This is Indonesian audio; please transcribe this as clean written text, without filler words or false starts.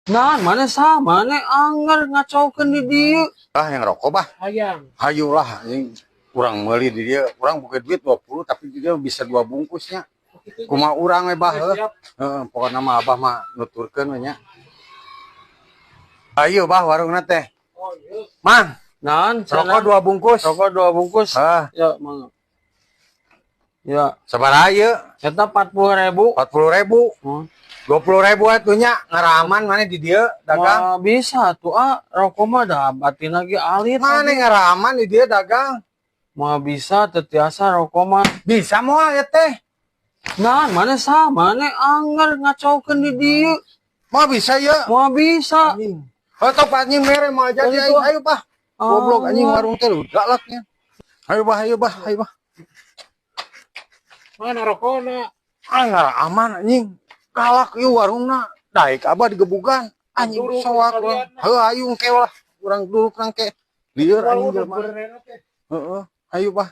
Nah, mana sama nih anggar ngacaukan di dia. Ah yang rokok bah. Hayang. Hayulah ini kurang meuli di dia. Kurang buka duit 20 tapi dia bisa 2 bungkusnya. Kumaha urang we bah. Pokoknya mah abah mah nuturkeun we nya. Ayo bah warungna teh. Oh iya. Mang, Nah, rokok 2 bungkus. rokok 2 bungkus. Ya, mang. Ya, Sabaraha ieu? eta 40.000. 40.000. 20.000 atunya ngaraman mana di dia dagang. Mah bisa tuh rokok mah dah batin lagi alit. Mana ngaraman di dia dagang? Mah bisa tetiasa rokok mah. Bisa moal ya teh. Nah, mana sama nih anggar ngacaukan di dia. Mah bisa ya. Mah bisa. Oh topatnya mere mah aja Tadi dia. tuh. Ayo bah. Goblok anjing warung teh galaknya. Ayo bah, ayo bah, ayo bah. Mana rokoknya? Nggak aman anjing. Galak ieu warungna. Daek abah digebugan. Anjing soak. Heuh ayo engke lah. Urang dulu urang ke. Lieur anjing jelema. Heeh. Ayo bah.